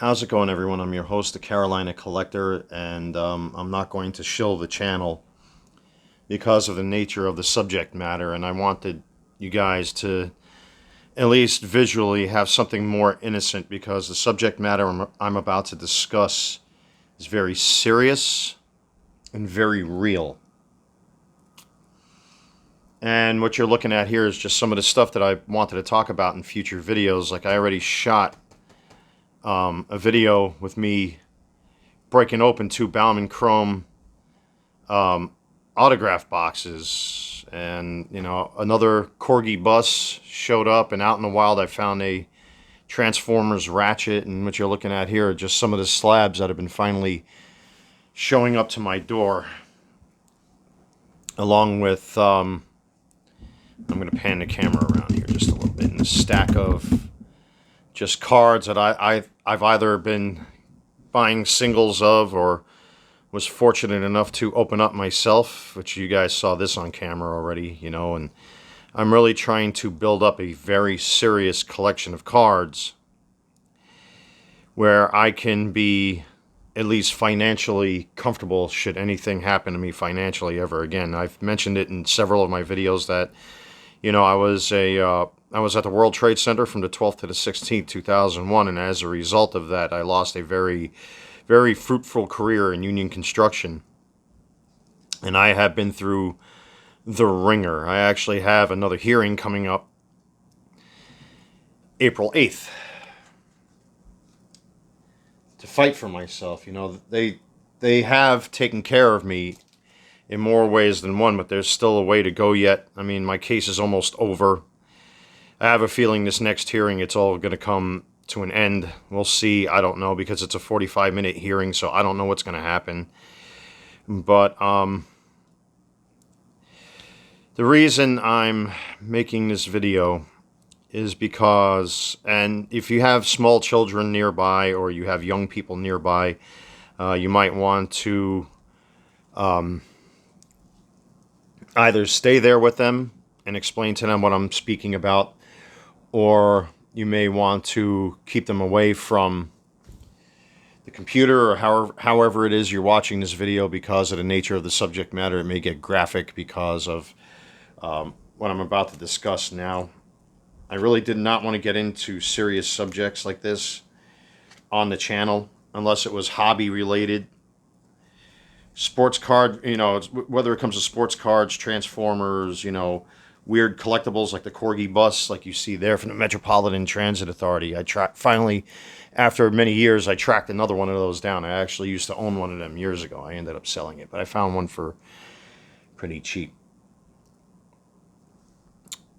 How's it going, everyone? I'm your host, the Carolina Collector, and I'm not going to shill the channel because of the nature of the subject matter, and I wanted you guys to at least visually have something more innocent because the subject matter I'm about to discuss is very serious and very real. And what you're looking at here is just some of the stuff that I wanted to talk about in future videos. Like I already shot a video with me breaking open two Bauman Chrome autograph boxes, and another Corgi bus showed up, and out in the wild I found a Transformers ratchet. And what you're looking at here are just some of the slabs that have been finally showing up to my door, along with I'm going to pan the camera around here just a little bit, and a stack of just cards that I've either been buying singles of or was fortunate enough to open up myself, which you guys saw this on camera already, and I'm really trying to build up a very serious collection of cards where I can be at least financially comfortable should anything happen to me financially ever again. I've mentioned it in several of my videos that I was at the World Trade Center from the 12th to the 16th, 2001, and as a result of that, I lost a very, very fruitful career in union construction. And I have been through the ringer. I actually have another hearing coming up April 8th to fight for myself. They have taken care of me in more ways than one, but there's still a way to go yet. I mean, my case is almost over. I have a feeling this next hearing, it's all going to come to an end. We'll see. I don't know, because it's a 45-minute hearing, so I don't know what's going to happen. But the reason I'm making this video is because, and if you have small children nearby or you have young people nearby, you might want to either stay there with them and explain to them what I'm speaking about, or you may want to keep them away from the computer or however it is you're watching this video, because of the nature of the subject matter. It may get graphic because of what I'm about to discuss now. I really did not want to get into serious subjects like this on the channel unless it was hobby related. Sports card, whether it comes to sports cards, Transformers, weird collectibles like the Corgi bus, like you see there from the Metropolitan Transit Authority. Finally, after many years, I tracked another one of those down. I actually used to own one of them years ago. I ended up selling it, but I found one for pretty cheap.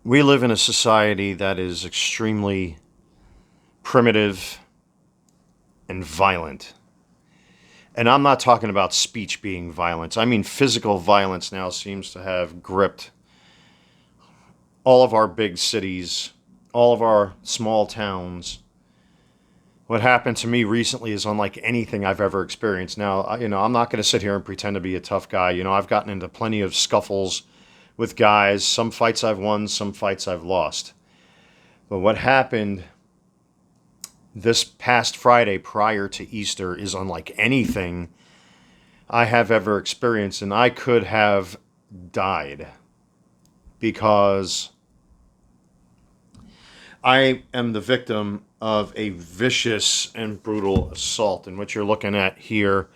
We live in a society that is extremely primitive and violent. And I'm not talking about speech being violence. I mean physical violence now seems to have gripped all of our big cities, all of our small towns. What happened to me recently is unlike anything I've ever experienced. Now, I'm not going to sit here and pretend to be a tough guy. I've gotten into plenty of scuffles with guys. Some fights I've won, some fights I've lost. But what happened this past Friday prior to Easter is unlike anything I have ever experienced, and I could have died because I am the victim of a vicious and brutal assault. And what you're looking at here,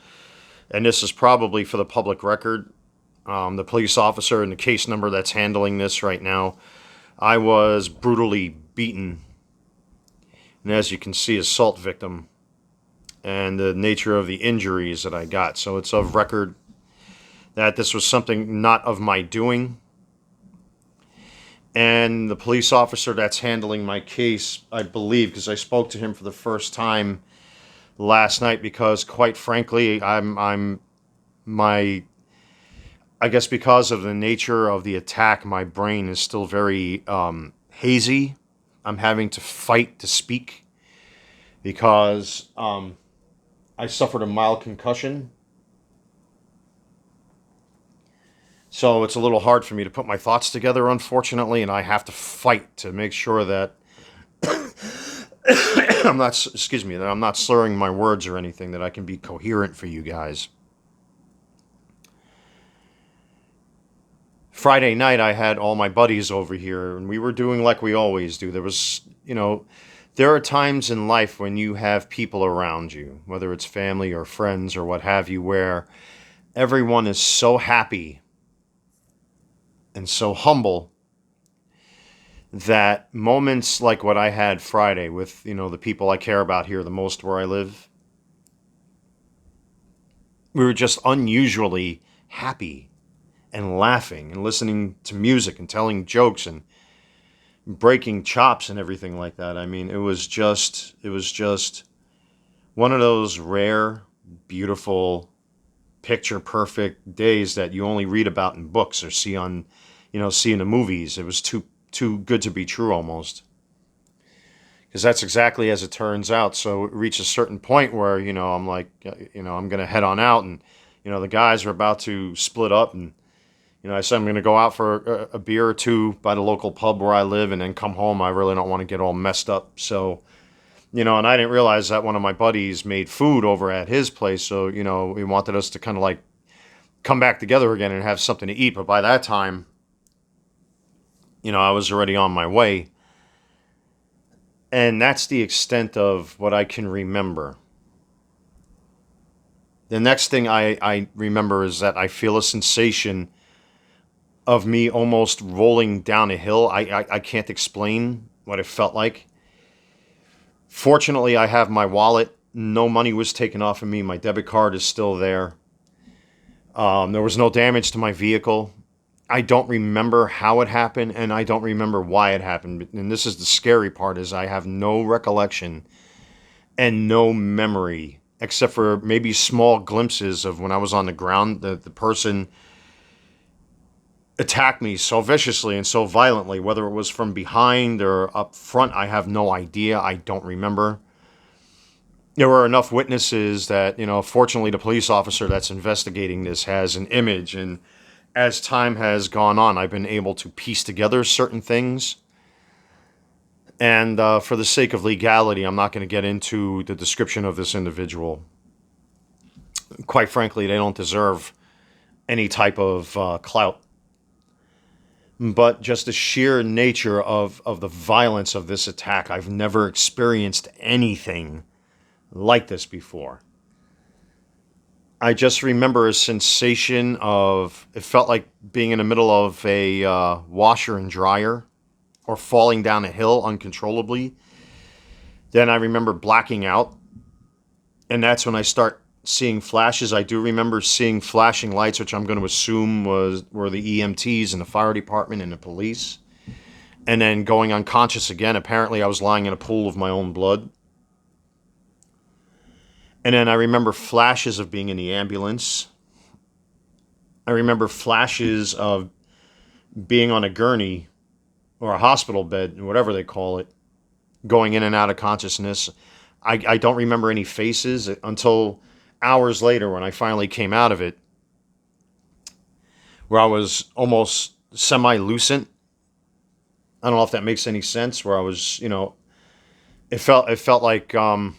and this is probably for the public record, the police officer and the case number that's handling this right now, I was brutally beaten. And as you can see, assault victim, and the nature of the injuries that I got. So it's of record that this was something not of my doing. And the police officer that's handling my case, I believe, because I spoke to him for the first time last night, because quite frankly, I guess because of the nature of the attack, my brain is still very hazy. I'm having to fight to speak because I suffered a mild concussion. So it's a little hard for me to put my thoughts together, unfortunately, and I have to fight to make sure that I'm not, excuse me, that I'm not slurring my words or anything, that I can be coherent for you guys. Friday night, I had all my buddies over here, and we were doing like we always do. There was, there are times in life when you have people around you, whether it's family or friends or what have you, where everyone is so happy and so humble that moments like what I had Friday with, the people I care about here the most where I live, we were just unusually happy and laughing and listening to music and telling jokes and breaking chops and everything like that. I mean, it was just one of those rare, beautiful, picture perfect days that you only read about in books or see in the movies. It was too good to be true almost. Because that's exactly as it turns out. So it reached a certain point where, I'm like, I'm going to head on out, and, the guys are about to split up, and, I said I'm going to go out for a beer or two by the local pub where I live and then come home. I really don't want to get all messed up. So, and I didn't realize that one of my buddies made food over at his place. So, he wanted us to kind of like come back together again and have something to eat. But by that time, I was already on my way. And that's the extent of what I can remember. The next thing I remember is that I feel a sensation of me almost rolling down a hill. I can't explain what it felt like. Fortunately, I have my wallet. No money was taken off of me. My debit card is still there. There was no damage to my vehicle. I don't remember how it happened, and I don't remember why it happened. And this is the scary part, is I have no recollection and no memory, except for maybe small glimpses of when I was on the ground. The person attacked me so viciously and so violently, whether it was from behind or up front, I have no idea. I don't remember. There were enough witnesses that, fortunately the police officer that's investigating this has an image, and as time has gone on, I've been able to piece together certain things. And for the sake of legality, I'm not going to get into the description of this individual. Quite frankly, they don't deserve any type of clout. But just the sheer nature of the violence of this attack, I've never experienced anything like this before. I just remember a sensation of, it felt like being in the middle of a washer and dryer or falling down a hill uncontrollably. Then I remember blacking out, and that's when I start seeing flashes. I do remember seeing flashing lights, which I'm going to assume were the EMTs and the fire department and the police. And then going unconscious again. Apparently I was lying in a pool of my own blood. And then I remember flashes of being in the ambulance. I remember flashes of being on a gurney or a hospital bed, whatever they call it, going in and out of consciousness. I don't remember any faces until hours later when I finally came out of it, where I was almost semi-lucent. I don't know if that makes any sense, where I was, it felt like I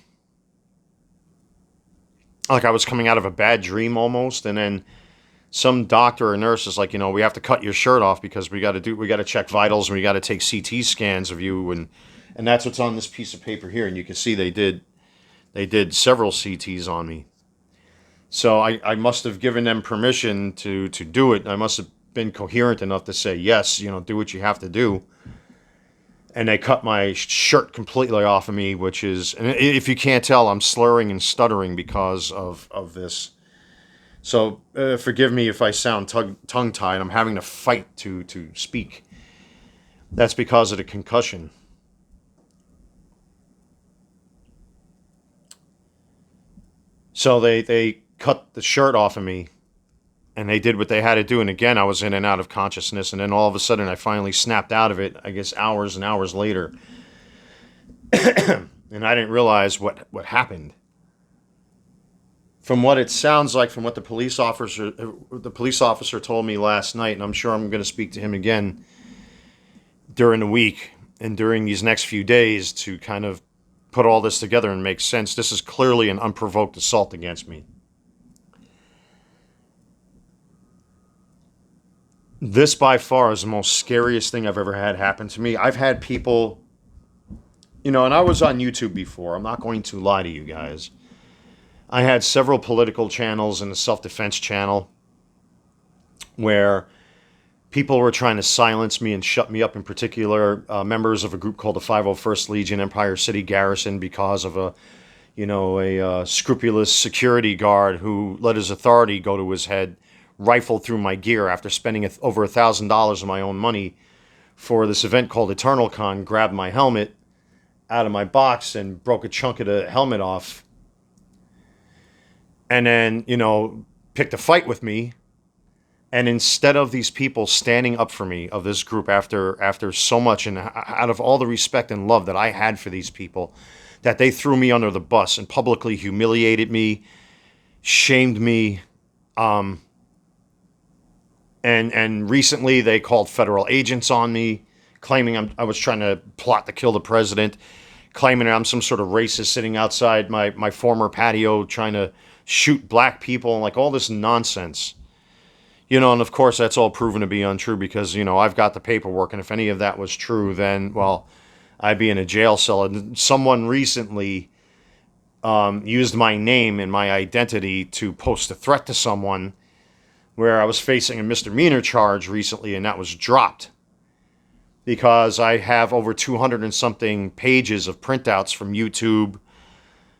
was coming out of a bad dream almost. And then some doctor or nurse is like, we have to cut your shirt off because we got to check vitals, and we got to take CT scans of you. And that's what's on this piece of paper here. And you can see they did several CTs on me. So I must have given them permission to do it. I must have been coherent enough to say, yes, do what you have to do. And they cut my shirt completely off of me, which is, and if you can't tell, I'm slurring and stuttering because of this. So forgive me if I sound tongue-tied. I'm having to fight to speak. That's because of the concussion. So they cut the shirt off of me, and they did what they had to do. And again, I was in and out of consciousness. And then all of a sudden, I finally snapped out of it, I guess hours and hours later. And I didn't realize what happened. From what it sounds like, from what the police officer told me last night, and I'm sure I'm going to speak to him again during the week and during these next few days to kind of put all this together and make sense. This is clearly an unprovoked assault against me. This by far is the most scariest thing I've ever had happen to me. I've had people, and I was on YouTube before. I'm not going to lie to you guys. I had several political channels and a self-defense channel where people were trying to silence me and shut me up, in particular members of a group called the 501st Legion Empire City Garrison, because of a scrupulous security guard who let his authority go to his head, rifled through my gear after spending over $1,000 of my own money for this event called Eternal Con, grabbed my helmet out of my box and broke a chunk of the helmet off. And then, picked a fight with me. And instead of these people standing up for me, of this group, after so much, and out of all the respect and love that I had for these people, that they threw me under the bus and publicly humiliated me, shamed me, and recently they called federal agents on me, claiming I was trying to plot to kill the president, claiming I'm some sort of racist sitting outside my former patio trying to shoot black people, and like all this nonsense. And of course that's all proven to be untrue because, I've got the paperwork, and if any of that was true, then, well, I'd be in a jail cell. And someone recently used my name and my identity to post a threat to someone where I was facing a misdemeanor charge recently, and that was dropped because I have over 200 and something pages of printouts from YouTube,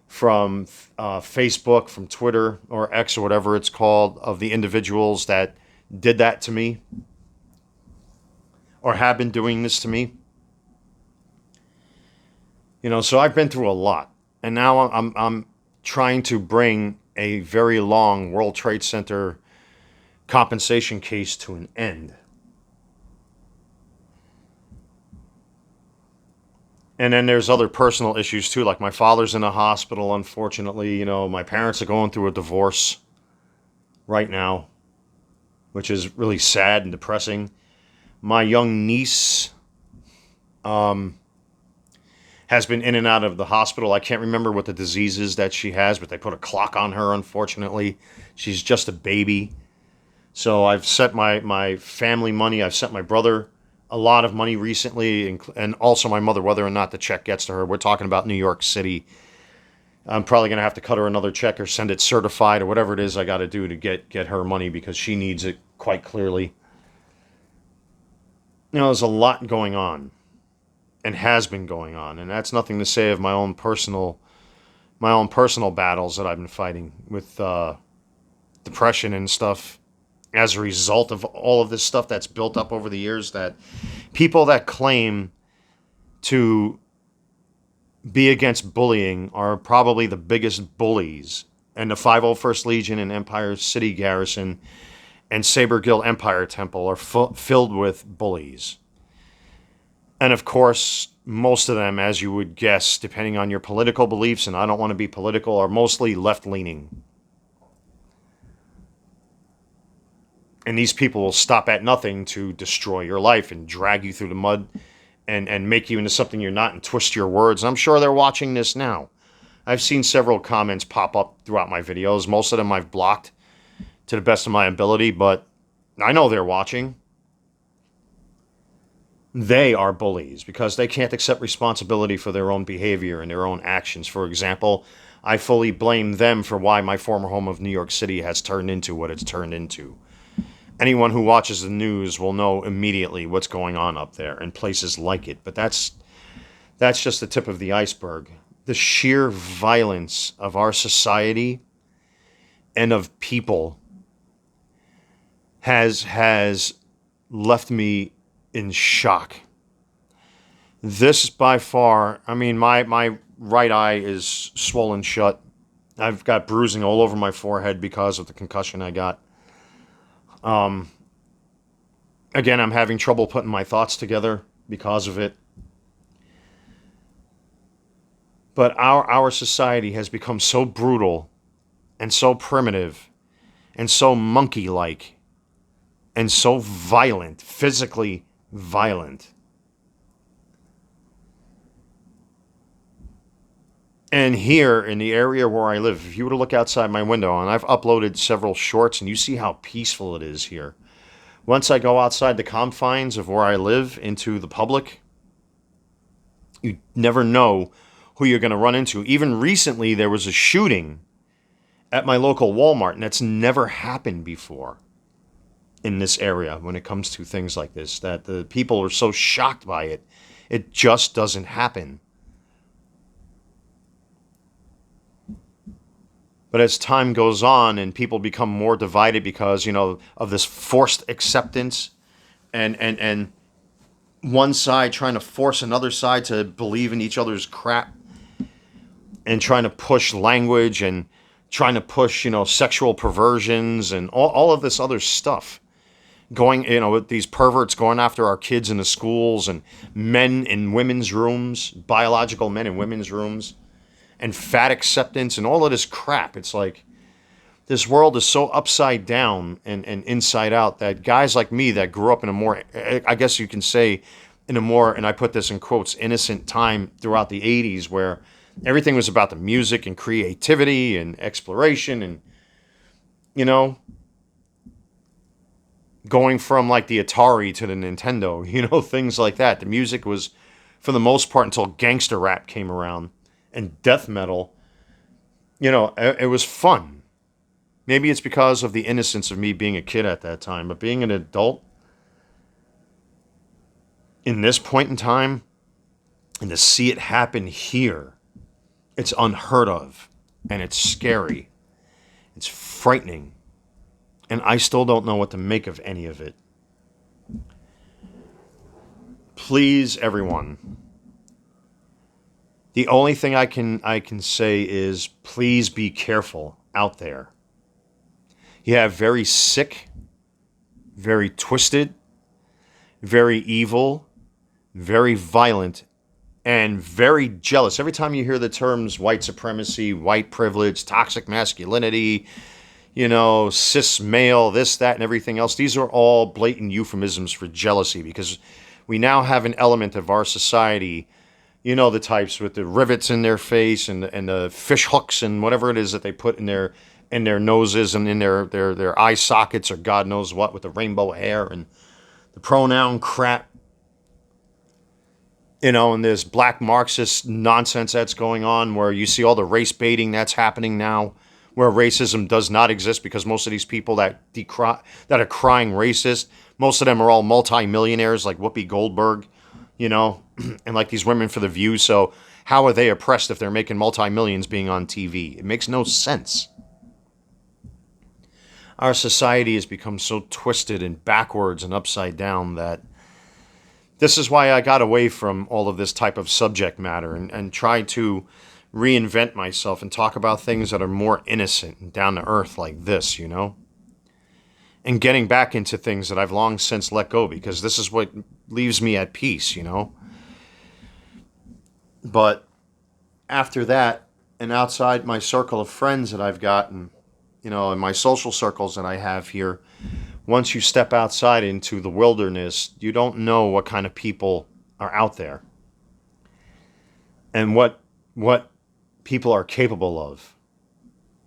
from Facebook, from Twitter, or X, or whatever it's called, of the individuals that did that to me or have been doing this to me. So I've been through a lot, and now I'm trying to bring a very long World Trade Center compensation case to an end. And then there's other personal issues too, like my father's in a hospital, unfortunately. My parents are going through a divorce right now, which is really sad and depressing. My young niece has been in and out of the hospital. I can't remember what the disease is that she has, but they put a clock on her, unfortunately. She's just a baby. So I've sent my family money. I've sent my brother a lot of money recently, and also my mother, whether or not the check gets to her. We're talking about New York City. I'm probably going to have to cut her another check or send it certified or whatever it is I got to do to get her money because she needs it quite clearly. There's a lot going on and has been going on, and that's nothing to say of my own personal battles that I've been fighting with depression and stuff as a result of all of this stuff that's built up over the years, that people that claim to be against bullying are probably the biggest bullies. And the 501st Legion and Empire City Garrison and Saber Guild Empire Temple are filled with bullies. And of course, most of them, as you would guess, depending on your political beliefs, and I don't want to be political, are mostly left-leaning. And these people will stop at nothing to destroy your life and drag you through the mud and make you into something you're not and twist your words. I'm sure they're watching this now. I've seen several comments pop up throughout my videos. Most of them I've blocked to the best of my ability, but I know they're watching. They are bullies because they can't accept responsibility for their own behavior and their own actions. For example, I fully blame them for why my former home of New York City has turned into what it's turned into. Anyone who watches the news will know immediately what's going on up there and places like it. But that's just the tip of the iceberg. The sheer violence of our society and of people has left me in shock. This by far, my right eye is swollen shut. I've got bruising all over my forehead because of the concussion I got. Again, I'm having trouble putting my thoughts together because of it. But our society has become so brutal and so primitive and so monkey-like and so violent, physically violent. And here in the area where I live, if you were to look outside my window, and I've uploaded several shorts, and you see how peaceful it is here. Once I go outside the confines of where I live into the public, you never know who you're going to run into. Even recently, there was a shooting at my local Walmart, and that's never happened before in this area when it comes to things like this, that the people are so shocked by it. It just doesn't happen. But as time goes on and people become more divided because, of this forced acceptance and one side trying to force another side to believe in each other's crap and trying to push language and trying to push, sexual perversions and all of this other stuff. Going, with these perverts going after our kids in the schools and men in women's rooms, biological men in women's rooms, and fat acceptance and all of this crap. It's like this world is so upside down and inside out that guys like me that grew up in a more, I guess you can say, in a more, and I put this in quotes, innocent time throughout the 80s where everything was about the music and creativity and exploration and, going from like the Atari to the Nintendo, things like that. The music was, for the most part, until gangster rap came around and death metal, it was fun. Maybe it's because of the innocence of me being a kid at that time, but being an adult in this point in time and to see it happen here, it's unheard of and it's scary. It's frightening. And I still don't know what to make of any of it. Please, everyone. The only thing I can say is please be careful out there. You have very sick, very twisted, very evil, very violent, and very jealous. Every time you hear the terms white supremacy, white privilege, toxic masculinity, cis male, this, that, and everything else. These are all blatant euphemisms for jealousy because we now have an element of our society, the types with the rivets in their face and the fish hooks and whatever it is that they put in their noses and in their eye sockets or God knows what with the rainbow hair and the pronoun crap. And this black Marxist nonsense that's going on where you see all the race baiting that's happening now, where racism does not exist because most of these people that are crying racist, most of them are all multi-millionaires like Whoopi Goldberg, and like these women for the View. So how are they oppressed if they're making multi-millions being on TV? It makes no sense. Our society has become so twisted and backwards and upside down that this is why I got away from all of this type of subject matter and tried to reinvent myself and talk about things that are more innocent and down to earth like this, and getting back into things that I've long since let go because this is what leaves me at peace, But after that and outside my circle of friends that I've gotten, in my social circles that I have here, once you step outside into the wilderness, you don't know what kind of people are out there and what people are capable of.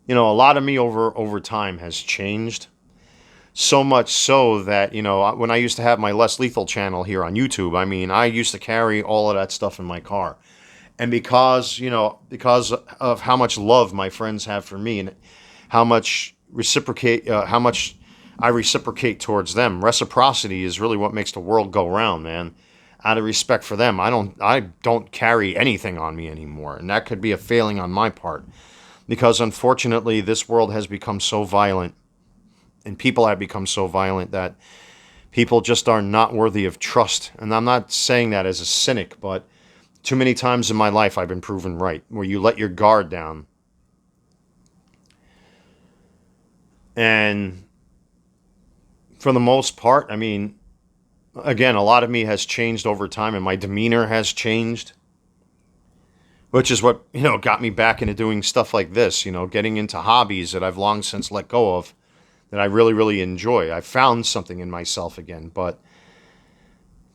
A lot of me over time has changed. So much so that, when I used to have my Less Lethal channel here on YouTube, I used to carry all of that stuff in my car. And because of how much love my friends have for me and how much I reciprocate towards them, reciprocity is really what makes the world go round, man. Out of respect for them, I don't carry anything on me anymore. And that could be a failing on my part. Because unfortunately, this world has become so violent and people have become so violent that people just are not worthy of trust. And I'm not saying that as a cynic, but too many times in my life I've been proven right, where you let your guard down. And for the most part, again, a lot of me has changed over time and my demeanor has changed, which is what, got me back into doing stuff like this, getting into hobbies that I've long since let go of that I really, really enjoy. I found something in myself again, but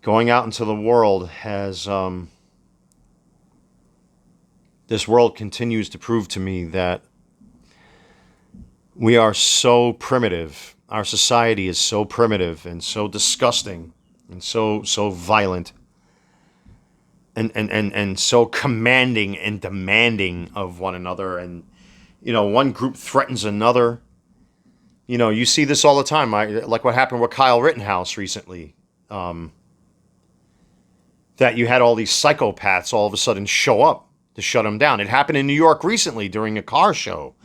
going out into the world has This world continues to prove to me that we are so primitive. Our society is so primitive and so disgusting and so violent and so commanding and demanding of one another. And, one group threatens another. You see this all the time. Like what happened with Kyle Rittenhouse recently. That you had all these psychopaths all of a sudden show up to shut him down. It happened in New York recently during a car show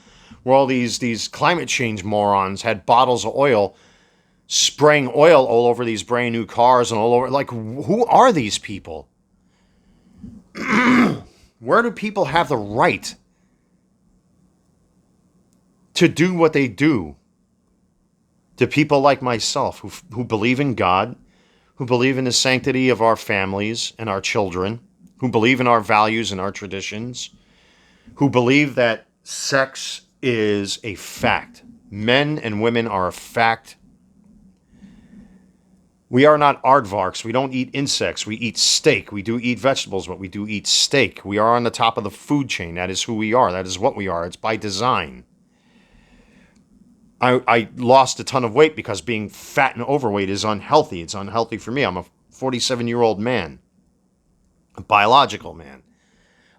where all these climate change morons had bottles of oil spraying oil all over these brand new cars and all over. Like, who are these people? Where do people have the right to do what they do to people like myself who believe in God, who believe in the sanctity of our families and our children, who believe in our values and our traditions, who believe that sex is a fact. Men and women are a fact. We are not aardvarks. We don't eat insects. We eat steak. We do eat vegetables, but we do eat steak. We are on the top of the food chain. That is who we are. That is what we are. It's by design. I lost a ton of weight because being fat and overweight is unhealthy. It's unhealthy for me. I'm a 47-year-old man, a biological man.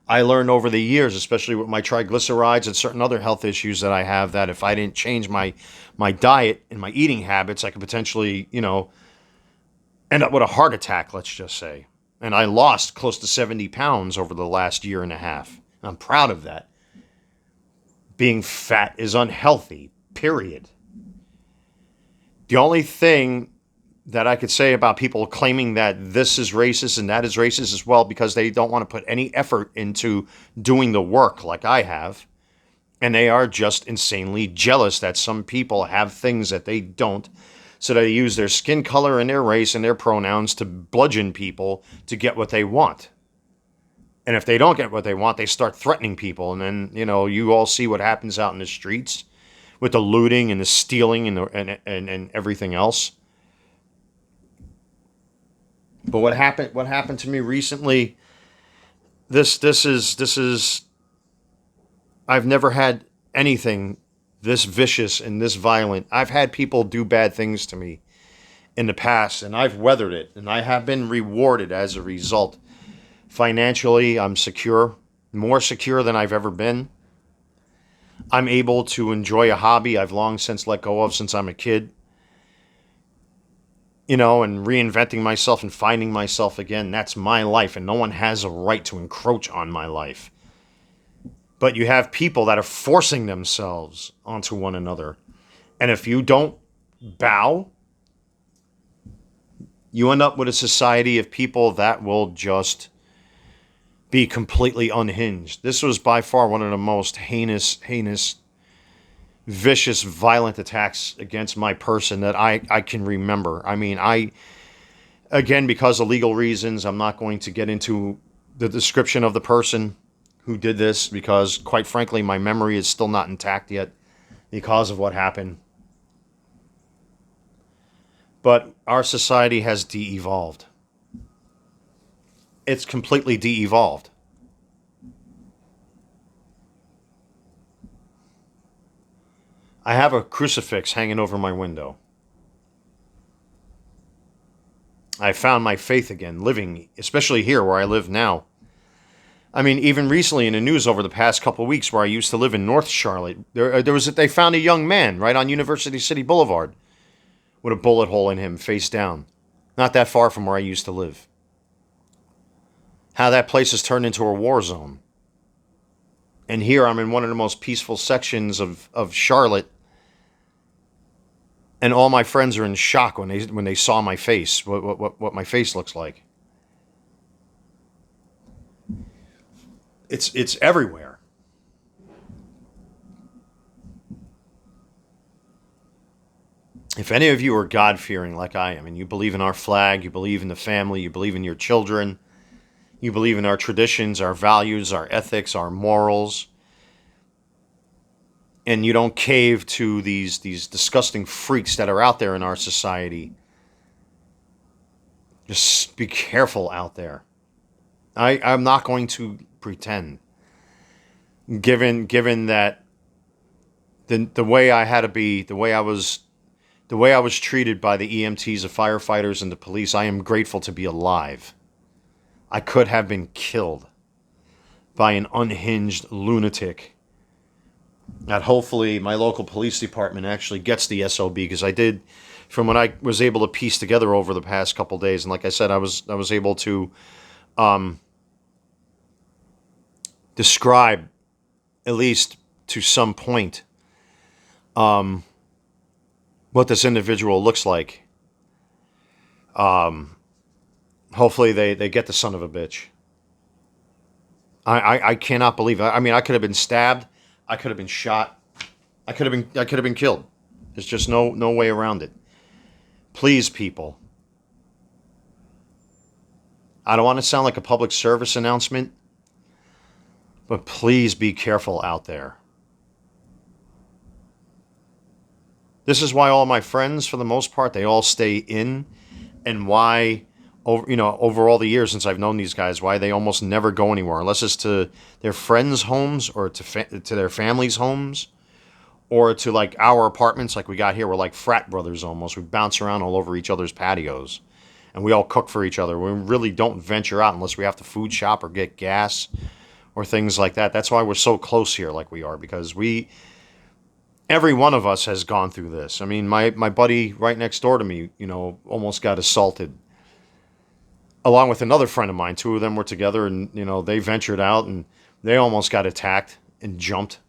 I learned over the years, especially with my triglycerides and certain other health issues that I have, that if I didn't change my diet and my eating habits, I could potentially, end up with a heart attack, let's just say. And I lost close to 70 pounds over the last year and a half. And I'm proud of that. Being fat is unhealthy, period. The only thing that I could say about people claiming that this is racist and that is racist as well, because they don't want to put any effort into doing the work like I have. And they are just insanely jealous that some people have things that they don't. So they use their skin color and their race and their pronouns to bludgeon people to get what they want. And if they don't get what they want, they start threatening people. And then, you all see what happens out in the streets with the looting and the stealing and everything else. But what happened to me recently, this is I've never had anything this vicious and this violent. I've had people do bad things to me in the past, and I've weathered it, and I have been rewarded as a result. Financially, I'm secure, more secure than I've ever been. I'm able to enjoy a hobby I've long since let go of since I'm a kid. And reinventing myself and finding myself again. That's my life, and no one has a right to encroach on my life. But you have people that are forcing themselves onto one another. And if you don't bow, you end up with a society of people that will just be completely unhinged. This was by far one of the most heinous, vicious, violent attacks against my person that I can remember. I mean, again, because of legal reasons, I'm not going to get into the description of the person who did this, because quite frankly, my memory is still not intact yet because of what happened. But our society has de-evolved. It's completely de-evolved. I have a crucifix hanging over my window. I found my faith again, living, especially here where I live now. I mean, even recently in the news over the past couple of weeks, where I used to live in North Charlotte, they found a young man right on University City Boulevard with a bullet hole in him, face down. Not that far from where I used to live. How that place has turned into a war zone. And here I'm in one of the most peaceful sections of Charlotte, and all my friends are in shock when they saw my face, what my face looks like. It's everywhere. If any of you are God-fearing like I am, and you believe in our flag, you believe in the family, you believe in your children, you believe in our traditions, our values, our ethics, our morals, and you don't cave to these disgusting freaks that are out there in our society, just be careful out there. I'm not going to pretend. given that the way I had to be, the way I was treated by the EMTs, the firefighters, and the police, I am grateful to be alive. I could have been killed by an unhinged lunatic. That hopefully my local police department actually gets the SOB, because I did, from what I was able to piece together over the past couple days, and like I said, I was able to describe, at least to some point, what this individual looks like. Hopefully they get the son of a bitch. I cannot believe it. I mean, I could have been stabbed. I could have been shot. I could have been killed. There's just no way around it. Please, people. I don't want to sound like a public service announcement, but please be careful out there. This is why all my friends, for the most part, they all stay in, and why, over all the years since I've known these guys, why they almost never go anywhere unless it's to their friends' homes or to their families' homes, or to like our apartments like we got here. We're like frat brothers almost. We bounce around all over each other's patios, and we all cook for each other. We really don't venture out unless we have to food shop or get gas or things like that. That's why we're so close here like we are, because every one of us has gone through this. I mean, my buddy right next door to me, almost got assaulted, along with another friend of mine. Two of them were together, and, they ventured out, and they almost got attacked and jumped.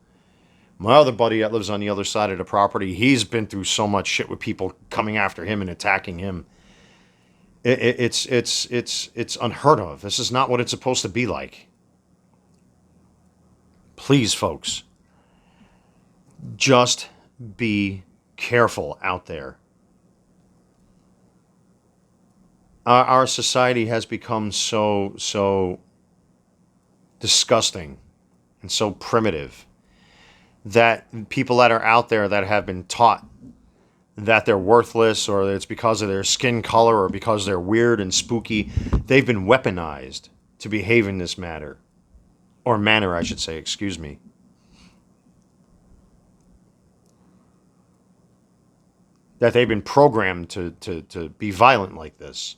My other buddy that lives on the other side of the property, he's been through so much shit with people coming after him and attacking him. It's unheard of. This is not what it's supposed to be like. Please, folks, just be careful out there. Our society has become so disgusting and so primitive that people that are out there that have been taught that they're worthless, or it's because of their skin color, or because they're weird and spooky, they've been weaponized to behave in this manner. Or manner, I should say, excuse me. That they've been programmed to be violent like this.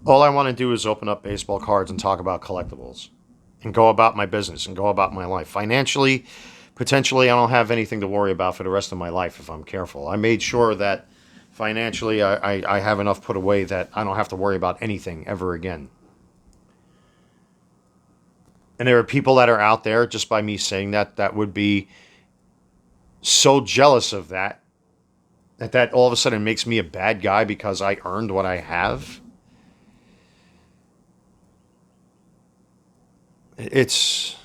All I want to do is open up baseball cards and talk about collectibles, and go about my business and go about my life. Financially, potentially, I don't have anything to worry about for the rest of my life if I'm careful. I made sure that financially I have enough put away that I don't have to worry about anything ever again. And there are people that are out there, just by me saying that would be so jealous of that all of a sudden makes me a bad guy because I earned what I have. It's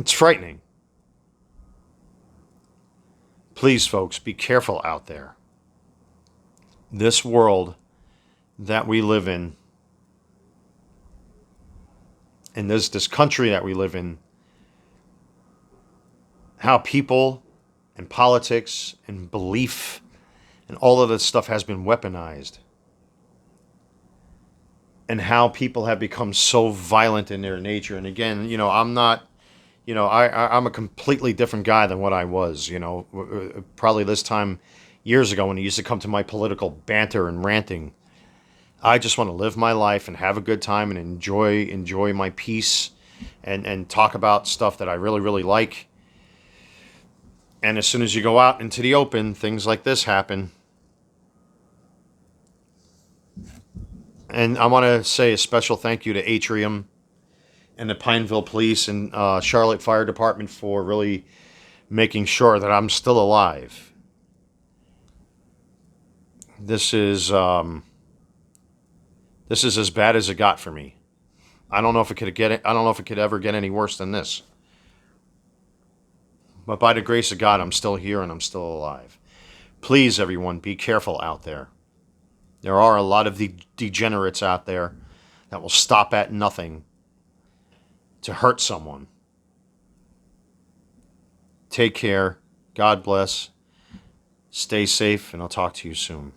frightening. Please, folks, be careful out there. This world that we live in, and this country that we live in, how people and politics and belief and all of this stuff has been weaponized, and how people have become so violent in their nature. And again, I'm not, I'm a completely different guy than what I was, probably this time years ago when he used to come to my political banter and ranting. I just want to live my life and have a good time and enjoy my peace, and talk about stuff that I really, really like. And as soon as you go out into the open, things like this happen. And I want to say a special thank you to Atrium and the Pineville Police and Charlotte Fire Department for really making sure that I'm still alive. This is as bad as it got for me. I don't know if it could ever get any worse than this. But by the grace of God, I'm still here and I'm still alive. Please, everyone, be careful out there. There are a lot of degenerates out there that will stop at nothing to hurt someone. Take care. God bless. Stay safe, and I'll talk to you soon.